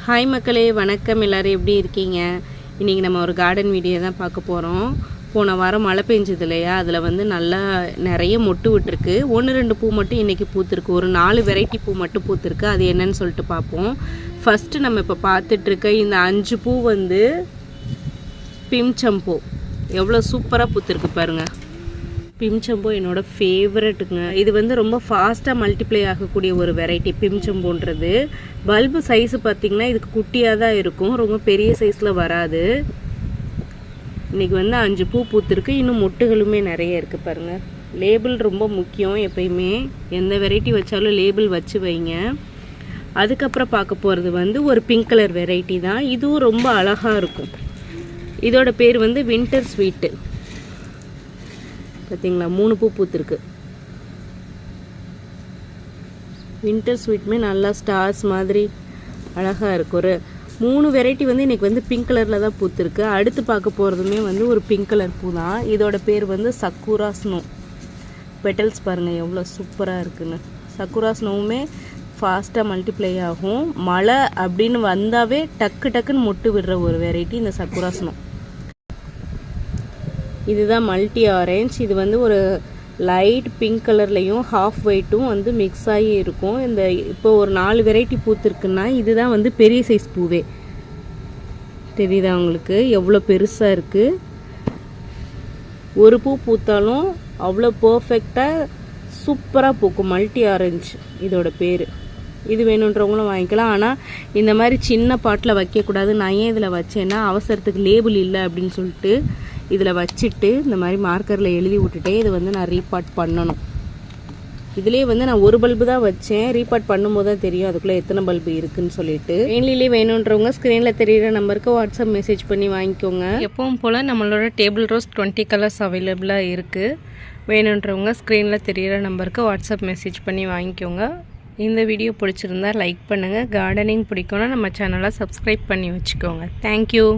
Hi மக்களே, வணக்கம். எல்லோரும் எப்படி இருக்கீங்க? இன்றைக்கி நம்ம ஒரு கார்டன் வீடியோ தான் பார்க்க போகிறோம். போன வாரம் மழை பெஞ்சது இல்லையா, அதில் வந்து நல்லா நிறைய மொட்டு விட்டுருக்கு. 1-2 பூ மட்டும் இன்றைக்கி பூத்துருக்கு. ஒரு 4 வெரைட்டி பூ மட்டும் பூத்துருக்கு. அது என்னன்னு சொல்லிட்டு பார்ப்போம். ஃபஸ்ட்டு நம்ம இப்போ பார்த்துட்ருக்க இந்த 5 பூ வந்து பிம்சம்பூ. எவ்வளோ சூப்பராக பூத்துருக்கு பாருங்கள். பிம்சம்பூ என்னோடய ஃபேவரட்டுங்க. இது வந்து ரொம்ப ஃபாஸ்ட்டாக மல்டிப்ளை ஆகக்கூடிய ஒரு வெரைட்டி பிம்சம்பூன்றது. பல்பு சைஸு பார்த்திங்கன்னா இதுக்கு குட்டியாக தான் இருக்கும், ரொம்ப பெரிய சைஸில் வராது. இன்றைக்கி வந்து 5 பூ பூத்துருக்கு. இன்னும் மொட்டுகளுமே நிறைய இருக்குது பாருங்கள். லேபிள் ரொம்ப முக்கியம். எப்பயுமே எந்த வெரைட்டி வச்சாலும் லேபிள் வச்சு வைங்க. அதுக்கப்புறம் பார்க்க போகிறது வந்து ஒரு பிங்க் கலர் வெரைட்டி தான். இதுவும் ரொம்ப அழகாக இருக்கும். இதோட பேர் வந்து வின்டர் ஸ்வீட்டு. பார்த்தீங்களா, 3 பூ பூத்துருக்கு. வின்டர் ஸ்வீட்டுமே நல்லா ஸ்டார்ஸ் மாதிரி அழகாக இருக்கும். ஒரு 3 வெரைட்டி வந்து இன்றைக்கி வந்து பிங்க் கலரில் தான் பூத்துருக்கு. அடுத்து பார்க்க போகிறதுமே வந்து ஒரு பிங்க் கலர் பூ தான். இதோட பேர் வந்து சக்குரா ஸ்னோ. பெட்டல்ஸ் பாருங்கள் எவ்வளோ சூப்பராக இருக்குன்னு. சக்குரா ஸ்னோவுமே ஃபாஸ்ட்டாக மல்டிப்ளை ஆகும். மழை அப்படின்னு வந்தாவே டக்குன்னு மொட்டு விடுற ஒரு வெரைட்டி இந்த சக்குரா ஸ்னோ. இதுதான் மல்டி ஆரஞ்ச். இது வந்து ஒரு லைட் பிங்க் கலர்லேயும் ஹாஃப் ஒயிட்டும் வந்து மிக்ஸ் ஆகி இருக்கும். இந்த இப்போ ஒரு 4 வெரைட்டி பூத்துருக்குன்னா இதுதான் வந்து பெரிய சைஸ் பூவே. தெரியுதா உங்களுக்கு எவ்வளோ பெருசாக இருக்குது? ஒரு பூ பூத்தாலும் அவ்வளோ பர்ஃபெக்டாக சூப்பராக பூக்கும். மல்டி ஆரஞ்ச் இதோட பேர். இது வேணுன்றவங்களும் வாங்கிக்கலாம். ஆனால் இந்த மாதிரி சின்ன பாட்டில் வைக்கக்கூடாது. நான் ஏன் இதில் வச்சேன்னா, அவசரத்துக்கு லேபிள் இல்லை அப்படின்னு சொல்லிட்டு இதில் வச்சுட்டு இந்த மாதிரி மார்க்கரில் எழுதி விட்டுட்டே இதை வந்து நான் ரீபாட் பண்ணணும். இதிலே வந்து நான் ஒரு பல்பு தான் வச்சேன். ரீபாட் பண்ணும்போது தான் தெரியும் அதுக்குள்ளே எத்தனை பல்பு இருக்குன்னு சொல்லிட்டு. மெயின்லிலே வேணுன்றவங்க ஸ்க்ரீனில் தெரிகிற நம்பருக்கு வாட்ஸ்அப் மெசேஜ் பண்ணி வாங்கிக்கோங்க. எப்பவும் போல் நம்மளோட டேபிள் ரோஸ் 20 கலர்ஸ் அவைலபிளாக இருக்குது. வேணுன்றவங்க ஸ்க்ரீனில் தெரிகிற நம்பருக்கு வாட்ஸ்அப் மெசேஜ் பண்ணி வாங்கிக்கோங்க. இந்த வீடியோ பிடிச்சிருந்தா லைக் பண்ணுங்கள். கார்டனிங் பிடிக்கும்னா நம்ம சேனலை சப்ஸ்கிரைப் பண்ணி வச்சுக்கோங்க. தேங்க்யூ.